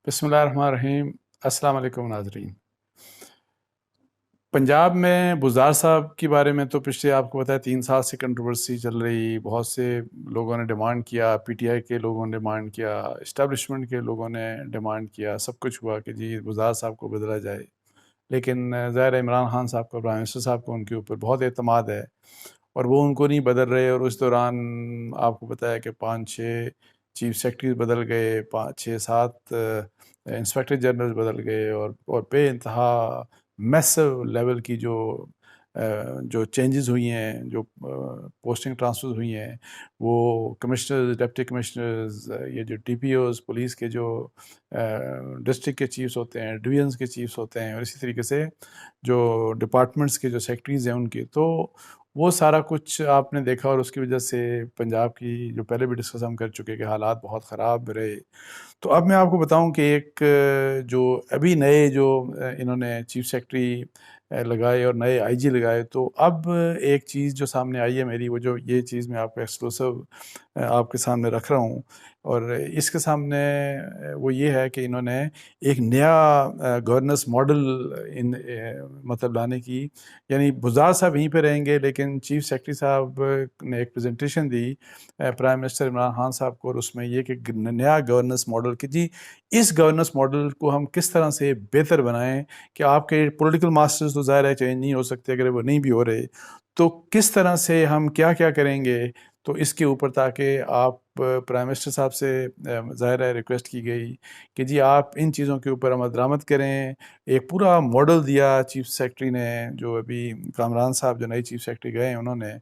بسم اللہ الرحمن الرحیم۔ السلام علیکم ناظرین۔ پنجاب میں بزدار صاحب کے بارے میں تو پچھلے آپ کو پتہ ہے 3 سال سے کنٹروورسی چل رہی، بہت سے لوگوں نے ڈیمانڈ کیا، پی ٹی آئی کے لوگوں نے ڈیمانڈ کیا، اسٹیبلشمنٹ کے لوگوں نے ڈیمانڈ کیا، سب کچھ ہوا کہ جی بزدار صاحب کو بدلا جائے۔ لیکن ظاہر عمران خان صاحب کو، پرائم منسٹر صاحب کو ان کے اوپر بہت اعتماد ہے اور وہ ان کو نہیں بدل رہے، اور اس دوران آپ کو پتہ ہے کہ 5-6 چیف سیکرٹریز بدل گئے، 5-6-7 انسپیکٹر جنرل بدل گئے، اور بے انتہا میسو لیول کی جو چینجز ہوئی ہیں، جو پوسٹنگ ٹرانسفر ہوئی ہیں، وہ کمشنرز، ڈپٹی کمشنرز، یہ جو ڈی پی اوز، پولیس کے جو ڈسٹرکٹ کے چیفز ہوتے ہیں، ڈویژنس کے چیفز ہوتے ہیں، اور اسی طریقے سے جو ڈپارٹمنٹس کے جو سیکرٹریز ہیں ان کی، تو وہ سارا کچھ آپ نے دیکھا، اور اس کی وجہ سے پنجاب کی جو پہلے بھی ڈسکس ہم کر چکے کہ حالات بہت خراب رہے۔ تو اب میں آپ کو بتاؤں کہ ایک جو ابھی نئے جو انہوں نے چیف سیکرٹری لگائے اور نئے آئی جی لگائے، تو اب ایک چیز جو سامنے آئی ہے میری، وہ جو یہ چیز میں آپ کو ایکسکلوسیو آپ کے سامنے رکھ رہا ہوں، اور اس کے سامنے وہ یہ ہے کہ انہوں نے ایک نیا گورننس ماڈل مطلب لانے کی، یعنی بزدار صاحب یہیں پہ رہیں گے، لیکن چیف سیکرٹری صاحب نے ایک presentation the prime minister Imran Khan صاحب کو، اور اس میں یہ کہ نیا گورننس ماڈل کہ جی اس گورننس ماڈل کو ہم کس طرح سے بہتر بنائیں کہ آپ کے پولیٹیکل ماسٹرز تو ظاہر ہے چینج نہیں ہو سکتے اگر وہ نہیں بھی ہو رہے، تو کس طرح سے ہم کیا کیا کریں گے، تو اس کے اوپر تاکہ آپ پرائم منسٹر صاحب سے ظاہر ہے ریکویسٹ کی گئی کہ جی آپ ان چیزوں کے اوپر عمل درآمد کریں۔ ایک پورا ماڈل دیا چیف سیکرٹری نے، جو ابھی کامران صاحب جو نئے چیف سیکرٹری گئے ہیں انہوں نے،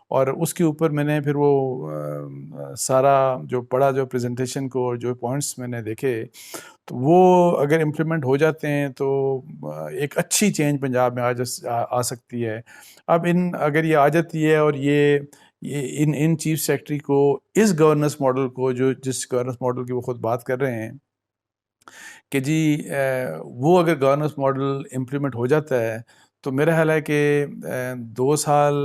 اور اس کے اوپر میں نے پھر وہ سارا جو پڑھا، جو پریزنٹیشن کو، اور جو پوائنٹس میں نے دیکھے، تو وہ اگر امپلیمنٹ ہو جاتے ہیں تو ایک اچھی چینج پنجاب میں آ سکتی ہے۔ اب اگر یہ آ جاتی ہے، اور یہ ان چیف سیکرٹری کو اس گورننس ماڈل کو، جس گورننس ماڈل کی وہ خود بات کر رہے ہیں کہ جی وہ اگر گورننس ماڈل امپلیمنٹ ہو جاتا ہے، تو میرا خیال ہے کہ 2 سال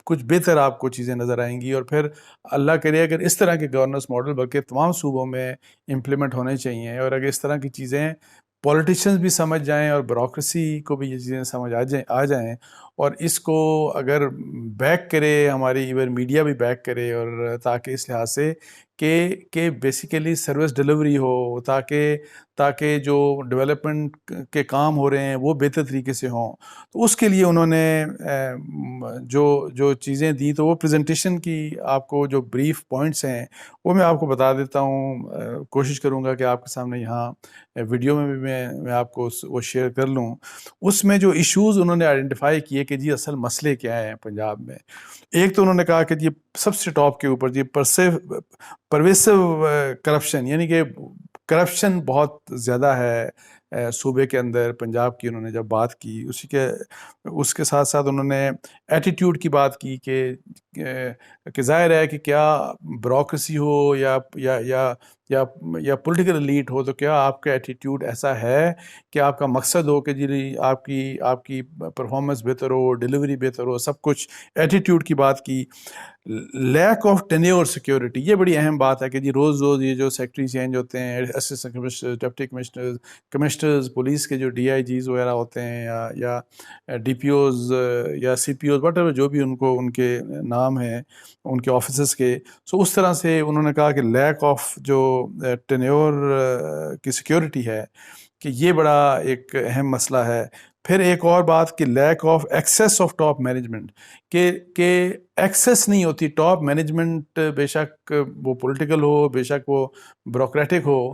کچھ بہتر آپ کو چیزیں نظر آئیں گی، اور پھر اللہ کرے اگر اس طرح کے گورننس ماڈل بلکہ تمام صوبوں میں امپلیمنٹ ہونے چاہیے، اور اگر اس طرح کی چیزیں پولیٹیشینز بھی سمجھ جائیں اور بیوروکریسی کو بھی یہ چیزیں سمجھ آ جائیں، اور اس کو اگر بیک کرے ہماری ایون میڈیا بھی بیک کرے، اور تاکہ اس لحاظ سے کہ بیسیکلی سروس ڈیلیوری ہو، تاکہ جو ڈیولپمنٹ کے کام ہو رہے ہیں وہ بہتر طریقے سے ہوں، تو اس کے لیے انہوں نے جو چیزیں دی، تو وہ پریزنٹیشن کی آپ کو جو بریف پوائنٹس ہیں وہ میں آپ کو بتا دیتا ہوں، کوشش کروں گا کہ آپ کے سامنے یہاں ویڈیو میں بھی میں آپ کو وہ شیئر کر لوں۔ اس میں جو ایشوز انہوں نے آئیڈینٹیفائی کیے کہ جی اصل مسئلے کیا ہیں پنجاب میں، ایک تو انہوں نے کہا کہ جی سب سے ٹاپ کے اوپر جی پرویسو کرپشن، یعنی کہ کرپشن بہت زیادہ ہے صوبے کے اندر پنجاب کی۔ انہوں نے جب بات کی اس کے ساتھ ساتھ انہوں نے ایٹیٹیوڈ کی بات کی کہ ظاہر ہے کہ کیا بیوروکریسی ہو یا پولیٹیکل ایلیٹ ہو، تو کیا آپ کا ایٹیٹیوڈ ایسا ہے کہ آپ کا مقصد ہو کہ جی آپ کی پرفارمنس بہتر ہو، ڈیلیوری بہتر ہو، سب کچھ ایٹیٹیوڈ کی بات کی۔ لیک آف ٹینیور سیکیورٹی، یہ بڑی اہم بات ہے کہ جی روز یہ جو سیکرٹری چینج ہوتے ہیں، assistant commissioner, deputy commissioners, police کے جو ڈی آئی جیز وغیرہ ہوتے ہیں، یا ڈی پی اوز یا سی پی اوز، واٹ ایور جو بھی ان کے نام ہیں ان کے آفیسز کے، سو اس طرح سے انہوں نے کہا کہ لیک آف جو ٹینیور کی سیکیورٹی ہے، کہ یہ بڑا ایک اہم مسئلہ ہے۔ پھر ایک اور بات کہ lack of access of top management, کہ ایکسیس نہیں ہوتی ٹاپ مینجمنٹ، بے شک وہ پولیٹیکل ہو، بے شک وہ بیوروکریٹک ہو،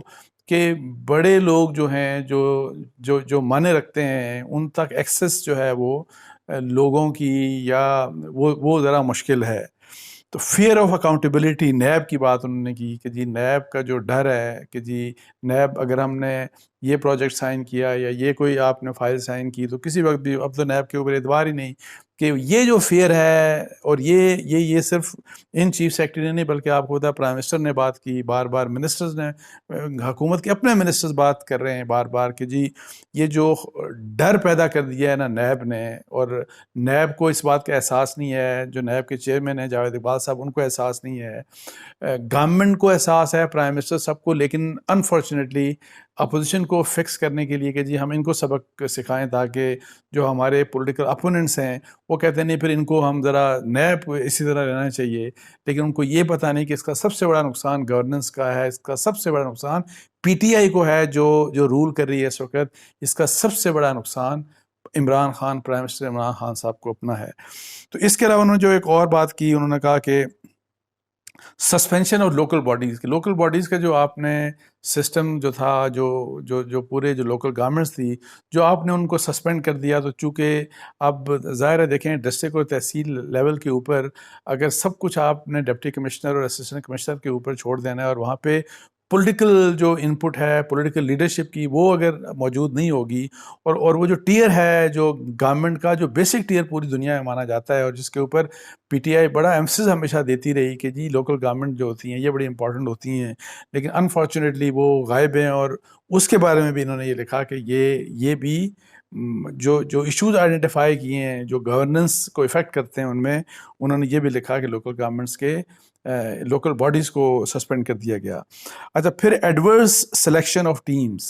کہ بڑے لوگ جو ہیں جو معنی رکھتے ہیں ان تک ایکسیس جو ہے وہ لوگوں کی، یا وہ ذرا مشکل ہے۔ تو فیئر آف اکاؤنٹیبلٹی، نیب کی بات انہوں نے کی کہ جی نیب کا جو ڈر ہے کہ جی نیب اگر ہم نے یہ پروجیکٹ سائن کیا یا یہ کوئی آپ نے فائل سائن کی، تو کسی وقت بھی اب تو نیب کے اوپر اعتبار ہی نہیں کہ یہ جو فیئر ہے. اور یہ صرف ان چیف سیکرٹری نے نہیں بلکہ آپ کو پتا پرائم منسٹر نے بات کی، بار بار منسٹرز نے، حکومت کے اپنے منسٹرز بات کر رہے ہیں بار بار کہ جی یہ جو ڈر پیدا کر دیا ہے نا نیب نے، اور نیب کو اس بات کا احساس نہیں ہے، جو نیب کے چیئرمین ہیں جاوید اقبال صاحب ان کو احساس نہیں ہے، گورنمنٹ کو احساس ہے، پرائم منسٹر سب کو، لیکن انفارچونیٹلی اپوزیشن کو فکس کرنے کے لیے کہ جی ہم ان کو سبق سکھائیں تاکہ جو ہمارے پولیٹیکل اپوننٹس ہیں وہ کہتے ہیں نہیں پھر ان کو ہم ذرا نیب اسی طرح رہنا چاہیے، لیکن ان کو یہ پتہ نہیں کہ اس کا سب سے بڑا نقصان گورننس کا ہے، اس کا سب سے بڑا نقصان پی ٹی آئی کو ہے جو رول کر رہی ہے اس وقت، اس کا سب سے بڑا نقصان عمران خان، پرائم منسٹر عمران خان صاحب کو اپنا ہے. تو اس کے علاوہ انہوں نے جو ایک اور بات کی، انہوں نے کہا کہ سسپینشن اور لوکل باڈیز کا جو آپ نے سسٹم جو تھا، جو پورے جو لوکل گورنمنٹس تھی، جو آپ نے ان کو سسپینڈ کر دیا، تو چونکہ اب ظاہر ہے دیکھیں ڈسٹرکٹ اور تحصیل لیول کے اوپر اگر سب کچھ آپ نے ڈپٹی کمشنر اور اسسٹنٹ کمشنر کے اوپر چھوڑ دینا ہے، اور وہاں پہ پولیٹیکل جو انپٹ ہے پولیٹیکل لیڈرشپ کی وہ اگر موجود نہیں ہوگی، اور وہ جو ٹیئر ہے جو گورنمنٹ کا جو بیسک ٹیئر پوری دنیا میں مانا جاتا ہے، اور جس کے اوپر پی ٹی آئی بڑا ایمفسس ہمیشہ دیتی رہی کہ جی لوکل گورنمنٹ جو ہوتی ہیں یہ بڑی امپورٹنٹ ہوتی ہیں، لیکن انفارچونیٹلی وہ غائب ہیں. اور اس کے بارے میں بھی انہوں نے یہ لکھا کہ یہ بھی جو ایشوز آئیڈینٹیفائی کیے ہیں جو گورننس کو افیکٹ کرتے ہیں، ان میں انہوں نے یہ بھی لکھا کہ لوکل گورنمنٹس کے لوکل باڈیز کو سسپینڈ کر دیا گیا. اچھا، پھر ایڈورس سلیکشن آف ٹیمز،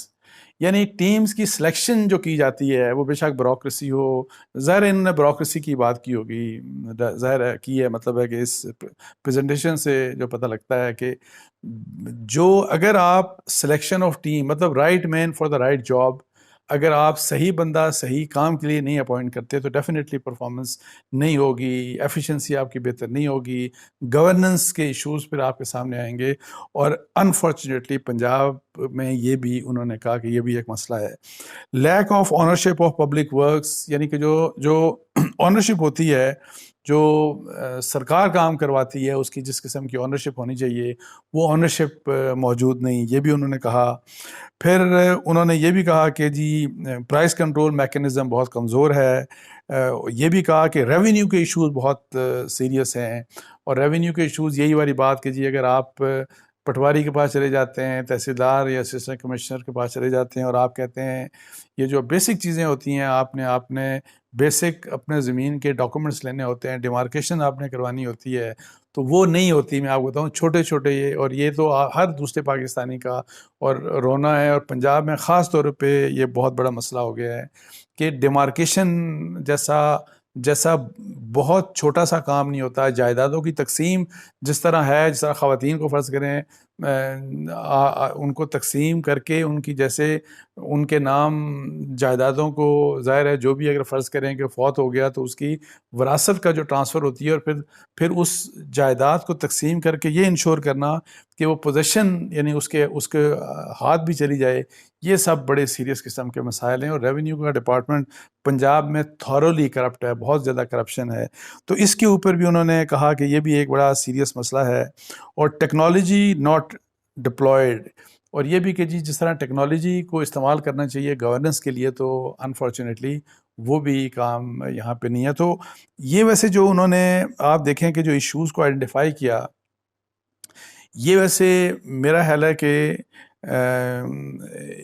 یعنی ٹیمز کی سلیکشن جو کی جاتی ہے وہ بے شک بیوروکریسی ہو، ظاہر انہوں نے بیوروکریسی کی بات کی ہوگی، ظاہر کی ہے، مطلب ہے کہ اس پریزنٹیشن سے جو پتہ لگتا ہے کہ جو اگر آپ سلیکشن آف ٹیم مطلب right man for the right job, اگر آپ صحیح بندہ صحیح کام کے لیے نہیں اپوائنٹ کرتے تو ڈیفینیٹلی پرفارمنس نہیں ہوگی، ایفیشنسی آپ کی بہتر نہیں ہوگی، گورننس کے ایشوز پھر آپ کے سامنے آئیں گے. اور انفارچونیٹلی پنجاب میں یہ بھی انہوں نے کہا کہ یہ بھی ایک مسئلہ ہے. Lack of ownership of public works, یعنی کہ جو آنرشپ ہوتی ہے، جو سرکار کام کرواتی ہے اس کی جس قسم کی آنرشپ ہونی چاہیے وہ آنرشپ موجود نہیں، یہ بھی انہوں نے کہا. پھر انہوں نے یہ بھی کہا کہ جی پرائس کنٹرول میکینزم بہت کمزور ہے. یہ بھی کہا کہ ریونیو کے ایشوز بہت سیریس ہیں، اور ریونیو کے ایشوز یہی والی بات کہ جی اگر آپ پٹواری کے پاس چلے جاتے ہیں، تحصیلدار یا اسسٹنٹ کمشنر کے پاس چلے جاتے ہیں، اور آپ کہتے ہیں یہ جو بیسک چیزیں ہوتی ہیں آپ نے بیسک اپنے زمین کے ڈاکومنٹس لینے ہوتے ہیں، ڈیمارکیشن آپ نے کروانی ہوتی ہے، تو وہ نہیں ہوتی. میں آپ کو بتاؤں چھوٹے اور یہ تو ہر دوسرے پاکستانی کا اور رونا ہے، اور پنجاب میں خاص طور پہ یہ بہت بڑا مسئلہ ہو گیا ہے کہ ڈیمارکیشن جیسا بہت چھوٹا سا کام نہیں ہوتا. جائیدادوں کی تقسیم جس طرح ہے، جس طرح خواتین کو فرض کریں ان کو تقسیم کر کے ان کی جیسے ان کے نام جائیدادوں کو، ظاہر ہے جو بھی اگر فرض کریں کہ فوت ہو گیا تو اس کی وراثت کا جو ٹرانسفر ہوتی ہے، اور پھر اس جائیداد کو تقسیم کر کے یہ انشور کرنا کہ وہ پوزیشن یعنی اس کے ہاتھ بھی چلی جائے، یہ سب بڑے سیریس قسم کے مسائل ہیں. اور ریونیو کا ڈپارٹمنٹ پنجاب میں تھورولی کرپٹ ہے، بہت زیادہ کرپشن ہے. تو اس کے اوپر بھی انہوں نے کہا کہ یہ بھی ایک بڑا سیریس مسئلہ ہے. اور ٹیکنالوجی ناٹ ڈپلائڈ، اور یہ بھی کہ جی جس طرح ٹیکنالوجی کو استعمال کرنا چاہیے گورننس کے لیے، تو انفارچونیٹلی وہ بھی کام یہاں پہ نہیں ہے. تو یہ ویسے جو انہوں نے آپ دیکھیں کہ جو ایشوز کو آئیڈینٹیفائی کیا، یہ ویسے میرا خیال ہے کہ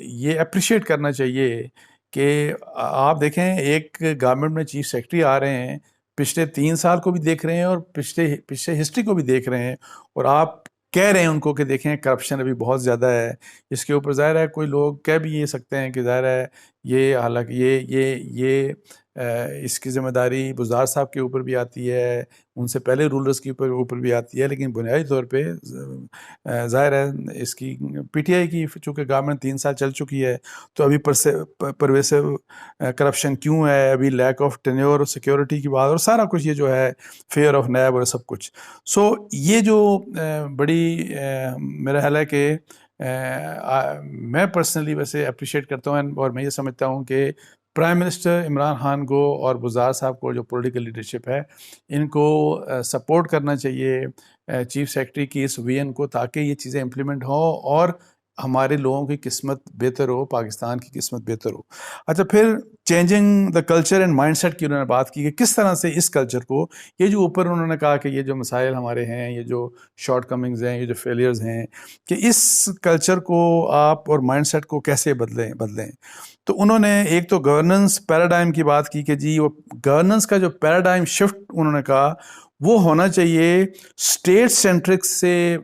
یہ اپریشیٹ کرنا چاہیے کہ آپ دیکھیں ایک گورنمنٹ میں چیف سیکرٹری آ رہے ہیں، پچھلے 3 سال کو بھی دیکھ رہے ہیں اور پچھلے ہسٹری کو بھی دیکھ رہے ہیں، اور آپ کہہ رہے ہیں ان کو کہ دیکھیں کرپشن ابھی بہت زیادہ ہے. اس کے اوپر ظاہر ہے کوئی لوگ کہہ بھی یہ سکتے ہیں کہ ظاہر ہے یہ حالانکہ یہ اس کی ذمہ داری بزدار صاحب کے اوپر بھی آتی ہے، ان سے پہلے رولرز کے اوپر بھی آتی ہے، لیکن بنیادی طور پہ ظاہر ہے اس کی پی ٹی آئی کی چونکہ گورنمنٹ 3 سال چل چکی ہے، تو ابھی پرویسو کرپشن کیوں ہے، ابھی لیک آف ٹینیور اور سیکیورٹی کی بات، اور سارا کچھ یہ جو ہے فیئر آف نیب اور سب کچھ. سو یہ جو بڑی میرا خیال ہے کہ میں پرسنلی ویسے اپریشیٹ کرتا ہوں، اور میں یہ سمجھتا ہوں کہ پرائم منسٹر عمران خان کو اور بزدار صاحب کو جو پولیٹیکل لیڈرشپ ہے ان کو سپورٹ کرنا چاہیے چیف سیکرٹری کی اس ویژن کو، تاکہ یہ چیزیں امپلیمنٹ ہوں اور ہمارے لوگوں کی قسمت بہتر ہو، پاکستان کی قسمت بہتر ہو۔ اچھا، پھر changing the culture and mindset کی انہوں نے بات کی کہ کس طرح سے اس کلچر کو، یہ جو اوپر انہوں نے کہا کہ یہ جو مسائل ہمارے ہیں، یہ جو شارٹ کمنگز ہیں، یہ جو فیلیئرز ہیں، کہ اس کلچر کو آپ اور مائنڈ سیٹ کو کیسے بدلیں۔ تو انہوں نے ایک تو گورننس پیراڈائم کی بات کی کہ جی وہ گورننس کا جو پیراڈائم شفٹ انہوں نے کہا وہ ہونا چاہیے اسٹیٹ سینٹرک سے،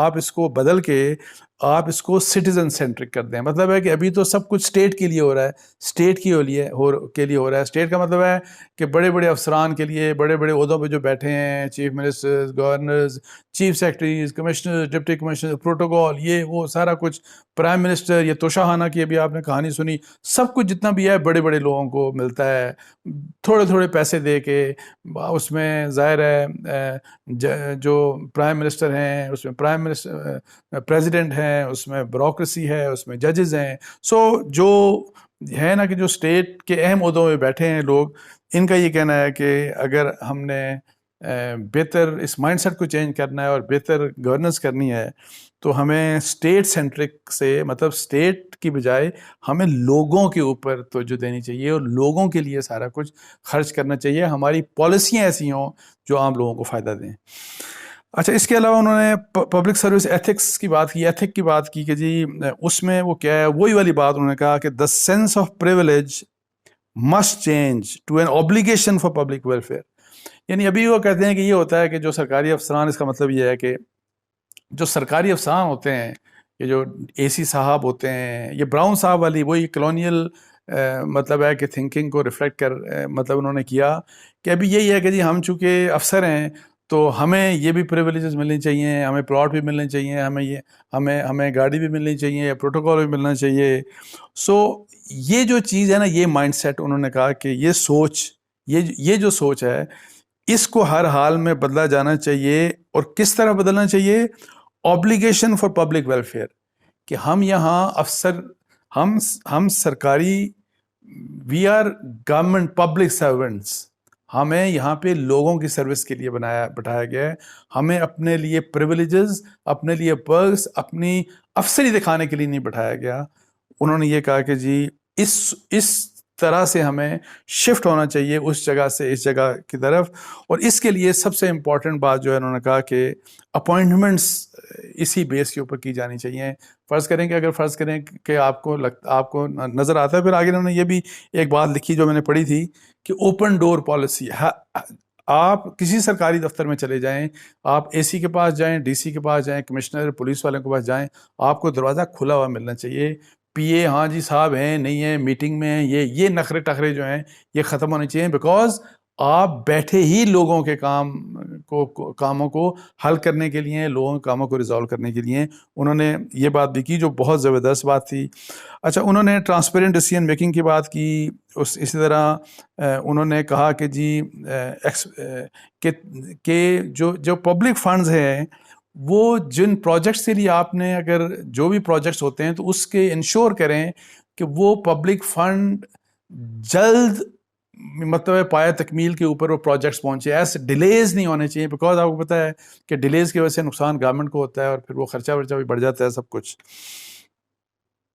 آپ اس کو بدل کے آپ اس کو سٹیزن سینٹرک کر دیں۔ مطلب ہے کہ ابھی تو سب کچھ اسٹیٹ کے لیے ہو رہا ہے، اسٹیٹ کے لیے ہو رہا ہے۔ اسٹیٹ کا مطلب ہے کہ بڑے بڑے افسران کے لیے، بڑے بڑے عہدوں پہ جو بیٹھے ہیں، chief ministers, governors, chief secretaries, commissioner, deputy commissioner, protocol, یہ وہ سارا کچھ، پرائم منسٹر، یہ توشہ کی ابھی آپ نے کہانی سنی، سب کچھ جتنا بھی ہے بڑے بڑے لوگوں کو ملتا ہے تھوڑے تھوڑے پیسے دے کے۔ اس میں ظاہر ہے جو پرائم منسٹر ہیں، اس میں پرائم منسٹر پریزیڈنٹ ہیں، اس میں بیوروکریسی ہے، اس میں ججز ہیں۔ سو جو ہے نا کہ جو اسٹیٹ کے اہم عہدوں میں بیٹھے ہیں لوگ، ان کا یہ کہنا ہے کہ اگر ہم نے بہتر اس مائنڈ سیٹ کو چینج کرنا ہے اور بہتر گورننس کرنی ہے تو ہمیں اسٹیٹ سینٹرک سے، مطلب اسٹیٹ کی بجائے ہمیں لوگوں کے اوپر توجہ دینی چاہیے اور لوگوں کے لیے سارا کچھ خرچ کرنا چاہیے، ہماری پالیسیاں ایسی ہوں جو عام لوگوں کو فائدہ دیں۔ اچھا، اس کے علاوہ انہوں نے پبلک سروس ایتھکس کی بات کی، ایتھک کی بات کی کہ جی اس میں وہ کیا ہے، وہی والی بات انہوں نے کہا کہ the sense of privilege must change to an obligation for public welfare. یعنی ابھی وہ کہتے ہیں کہ یہ ہوتا ہے کہ جو سرکاری افسران، اس کا مطلب یہ ہے کہ جو سرکاری افسران ہوتے ہیں، یہ جو اے سی صاحب ہوتے ہیں، یہ براؤن صاحب والی وہی کلونیل مطلب ہے کہ تھنکنگ کو ریفلیکٹ کر مطلب انہوں نے کیا کہ ابھی یہی ہے کہ جی ہم چونکہ افسر ہیں تو ہمیں یہ بھی پریویلیجز ملنی چاہیے، ہمیں پلاٹ بھی ملنے چاہیے، ہمیں گاڑی بھی ملنی چاہیے، پروٹوکول بھی ملنا چاہیے۔ سو یہ جو چیز ہے نا، یہ مائنڈ سیٹ انہوں نے کہا کہ یہ سوچ، یہ جو سوچ ہے، اس کو ہر حال میں بدلا جانا چاہیے۔ اور کس طرح بدلنا چاہیے؟ اوبلیگیشن فار پبلک ویلفیئر، کہ ہم یہاں افسر، ہم سرکاری، we are government public servants, ہمیں یہاں پہ لوگوں کی سروس کے لیے بٹھایا گیا ہے۔ ہمیں اپنے لیے پریویلیجز، اپنے لیے پرکس، اپنی افسری دکھانے کے لیے نہیں بٹھایا گیا۔ انہوں نے یہ کہا کہ جی اس طرح سے ہمیں شفٹ ہونا چاہیے اس جگہ سے اس جگہ کی طرف۔ اور اس کے لیے سب سے امپورٹنٹ بات جو ہے، انہوں نے کہا کہ اپوائنٹمنٹس اسی بیس کے اوپر کی جانی چاہیے۔ فرض کریں کہ آپ کو نظر آتا ہے، پھر آگے انہوں نے یہ بھی ایک بات لکھی جو میں نے پڑھی تھی کہ اوپن ڈور پالیسی۔ آپ کسی سرکاری دفتر میں چلے جائیں، آپ اے سی کے پاس جائیں، ڈی سی کے پاس جائیں، کمشنر، پولیس والوں کے پاس جائیں، آپ کو دروازہ کھلا ہوا ملنا چاہیے۔ پی اے ہاں جی صاحب ہیں، نہیں ہیں، میٹنگ میں ہیں، یہ نخرے ٹخرے جو ہیں یہ ختم ہونے چاہیے، بیکاز آپ بیٹھے ہی لوگوں کے کاموں کو حل کرنے کے لیے، لوگوں کے کاموں کو ریزالو کرنے کے لیے۔ انہوں نے یہ بات بھی کی جو بہت زبردست بات تھی۔ اچھا، انہوں نے ٹرانسپیرنٹ ڈیسیژن میکنگ کی بات کی۔ اسی طرح انہوں نے کہا کہ جی کہ جو پبلک فنڈز ہیں، وہ جن پروجیکٹس کے لیے آپ نے، اگر جو بھی پروجیکٹس ہوتے ہیں تو اس کے انشور کریں کہ وہ پبلک فنڈ جلد مطلب ہے پایہ تکمیل کے اوپر وہ پروجیکٹس پہنچے، ایسے ڈیلیز نہیں ہونے چاہیے، بیکاز آپ کو پتہ ہے کہ ڈیلیز کی وجہ سے نقصان گورنمنٹ کو ہوتا ہے اور پھر وہ خرچہ ورچہ بھی بڑھ جاتا ہے سب کچھ۔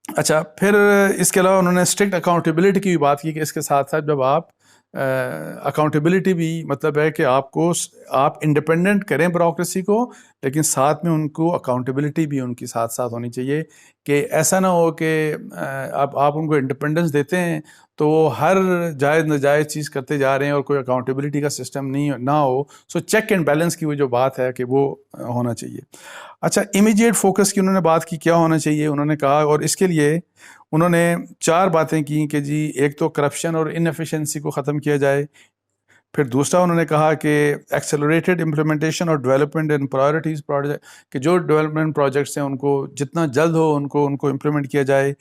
اچھا، پھر اس کے علاوہ انہوں نے اسٹرکٹ اکاؤنٹیبلٹی کی بھی بات کی کہ اس کے ساتھ ساتھ جب آپ اکاؤنٹیبلٹی بھی مطلب ہے کہ آپ انڈیپینڈنٹ کریں بیوروکریسی کو، لیکن ساتھ میں ان کو اکاؤنٹیبلٹی بھی ان کی ساتھ ساتھ ہونی چاہیے، کہ ایسا نہ ہو کہ اب آپ ان کو انڈیپینڈنس دیتے ہیں تو وہ ہر جائز ناجائز چیز کرتے جا رہے ہیں اور کوئی اکاؤنٹیبلٹی کا سسٹم نہ ہو۔ سو چیک اینڈ بیلنس کی وہ جو بات ہے کہ وہ ہونا چاہیے۔ اچھا، امیجیٹ فوکس کی انہوں نے بات کی، کیا ہونا چاہیے انہوں نے کہا، اور اس کے لیے انہوں نے 4 باتیں کی کہ جی ایک تو کرپشن اور انیفیشنسی کو ختم کیا جائے، پھر دوسرا انہوں نے کہا کہ ایکسلریٹڈ امپلیمنٹیشن اور ڈیولپمنٹ اینڈ پرائورٹیز پروجیکٹ، کہ جو ڈیولپمنٹ پروجیکٹس ہیں ان کو جتنا جلد ہو ان کو امپلیمنٹ کیا جائے۔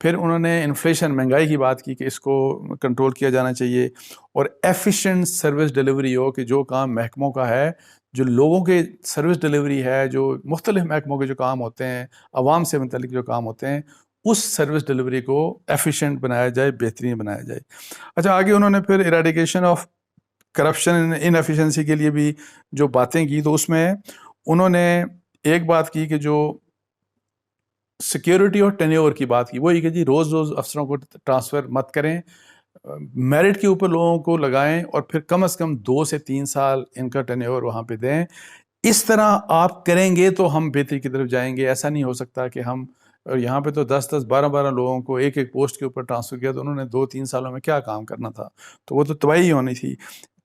پھر انہوں نے انفلیشن، مہنگائی کی بات کی کہ اس کو کنٹرول کیا جانا چاہیے، اور ایفیشینٹ سروس ڈیلیوری ہو، کہ جو کام محکموں کا ہے، جو لوگوں کے سروس ڈیلیوری ہے، جو مختلف محکموں کے جو کام ہوتے ہیں، عوام سے متعلق جو کام ہوتے ہیں، اس سروس ڈیلیوری کو ایفیشینٹ بنایا جائے، بہترین بنایا جائے۔ اچھا، آگے انہوں نے پھر eradication of corruption in efficiency کے لیے بھی جو باتیں کی، تو اس میں انہوں نے ایک بات کی کہ جو سیکیورٹی اور ٹینیور کی بات کی، وہی کہ جی روز روز افسروں کو ٹرانسفر مت کریں، میرٹ کے اوپر لوگوں کو لگائیں اور پھر کم از کم 2 سے 3 سال ان کا ٹینیور وہاں پہ دیں. اس طرح آپ کریں گے تو ہم بہتری کی طرف جائیں گے. ایسا نہیں ہو سکتا کہ ہم، اور یہاں پہ تو 10-12 لوگوں کو ایک ایک پوسٹ کے اوپر ٹرانسفر کیا، تو انہوں نے 2-3 سالوں میں کیا کام کرنا تھا، تو وہ تو تباہی ہونی تھی.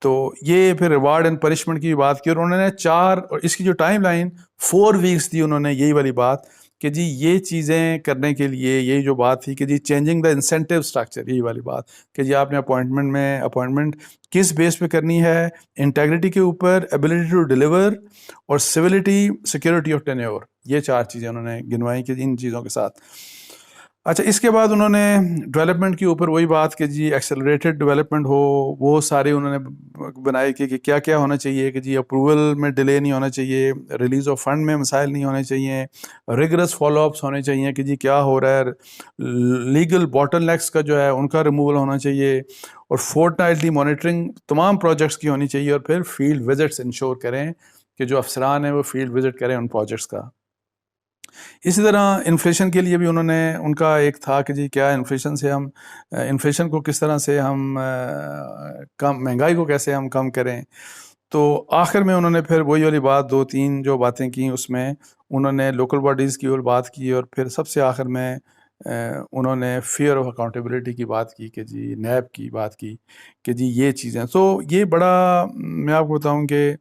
تو یہ پھر ریوارڈ اینڈ پنشمنٹ کی بات کی، اور انہوں نے 4، اور اس کی جو ٹائم لائن 4 ویکس دی انہوں نے، یہی والی بات کہ جی یہ چیزیں کرنے کے لیے یہی جو بات تھی کہ جی چینجنگ دا انسینٹیو اسٹرکچر، یہی والی بات کہ جی آپ نے اپوائنٹمنٹ کس بیس پہ کرنی ہے، انٹیگریٹی کے اوپر، ایبلٹی ٹو ڈیلیور، اور سویلٹی، سیکیورٹی اور ٹینیور. یہ 4 چیزیں انہوں نے گنوائی کہ ان چیزوں کے ساتھ. اچھا، اس کے بعد انہوں نے ڈیولپمنٹ کے اوپر وہی بات کہ جی ایکسلریٹڈ ڈیولپمنٹ ہو، وہ سارے انہوں نے بنائے کہ کیا کیا ہونا چاہیے، کہ جی اپروول میں ڈیلے نہیں ہونا چاہیے، ریلیز آف فنڈ میں مسائل نہیں ہونے چاہیے، ریگرس فالو اپس ہونے چاہیے کہ جی کیا ہو رہا ہے، لیگل باٹل نیکس کا جو ہے ان کا ریموول ہونا چاہیے، اور فورٹنائٹلی مانیٹرنگ تمام پروجیکٹس کی ہونی چاہیے، اور پھر فیلڈ وزٹس انشور کریں کہ جو افسران ہیں وہ فیلڈ وزٹ کریں ان پروجیکٹس کا. اسی طرح انفلیشن کے لیے بھی انہوں نے، ان کا ایک تھا کہ جی کیا انفلیشن کو کس طرح سے ہم کم، مہنگائی کو کیسے ہم کم کریں. تو آخر میں انہوں نے پھر وہی والی بات 2-3 جو باتیں کی، اس میں انہوں نے لوکل باڈیز کی اور بات کی، اور پھر سب سے آخر میں انہوں نے فیئر آف اکاؤنٹیبلٹی کی بات کی کہ جی نیب کی بات کی کہ جی یہ چیزیں. تو یہ بڑا، میں آپ کو بتاؤں کہ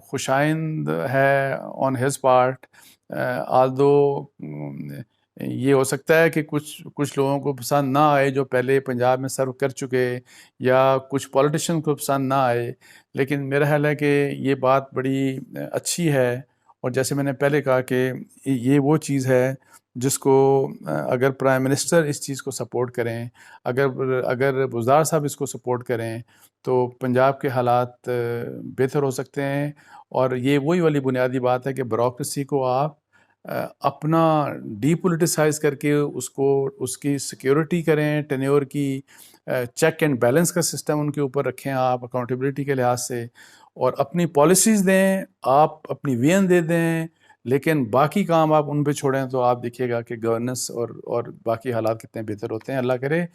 خوشائند ہے آن ہز پارٹ، آلدو یہ ہو سکتا ہے کہ کچھ لوگوں کو پسند نہ آئے جو پہلے پنجاب میں سرو کر چکے، یا کچھ پولیٹیشین کو پسند نہ آئے، لیکن میرا خیال ہے کہ یہ بات بڑی اچھی ہے. اور جیسے میں نے پہلے کہا کہ یہ وہ چیز ہے جس کو اگر پرائم منسٹر اس چیز کو سپورٹ کریں، اگر وزار صاحب اس کو سپورٹ کریں، تو پنجاب کے حالات بہتر ہو سکتے ہیں. اور یہ وہی والی بنیادی بات ہے کہ بیوروکریسی کو آپ اپنا ڈی پولیٹیسائز کر کے اس کی سیکیورٹی کریں، ٹینیور کی چیک اینڈ بیلنس کا سسٹم ان کے اوپر رکھیں آپ اکاؤنٹیبلٹی کے لحاظ سے، اور اپنی پالیسیز دیں، آپ اپنی وین دے دیں، لیکن باقی کام آپ ان پہ چھوڑیں، تو آپ دیکھیے گا کہ گورننس اور باقی حالات کتنے بہتر ہوتے ہیں. اللہ کرے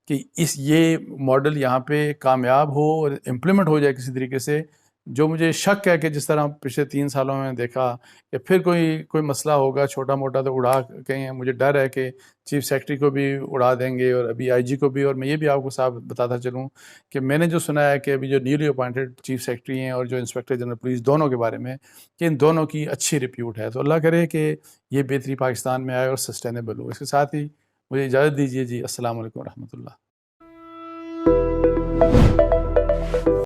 کہ یہ ماڈل یہاں پہ کامیاب ہو اور امپلیمنٹ ہو جائے کسی طریقے سے. جو مجھے شک ہے کہ جس طرح پچھلے 3 سالوں میں دیکھا کہ پھر کوئی مسئلہ ہوگا چھوٹا موٹا تو اڑا کہیں، مجھے ڈر ہے کہ چیف سیکرٹری کو بھی اڑا دیں گے، اور ابھی آئی جی کو بھی. اور میں یہ بھی آپ کو صاحب بتاتا چلوں کہ میں نے جو سنا ہے کہ ابھی جو نیولی اپوائنٹڈ چیف سیکرٹری ہیں اور جو انسپیکٹر جنرل پولیس، دونوں کے بارے میں کہ ان دونوں کی اچھی ریپیوٹ ہے. تو اللہ کرے کہ یہ بہتری پاکستان میں آئے اور سسٹینیبل ہو. اس کے ساتھ ہی مجھے اجازت دیجیے جی. السلام علیکم ورحمۃ اللہ.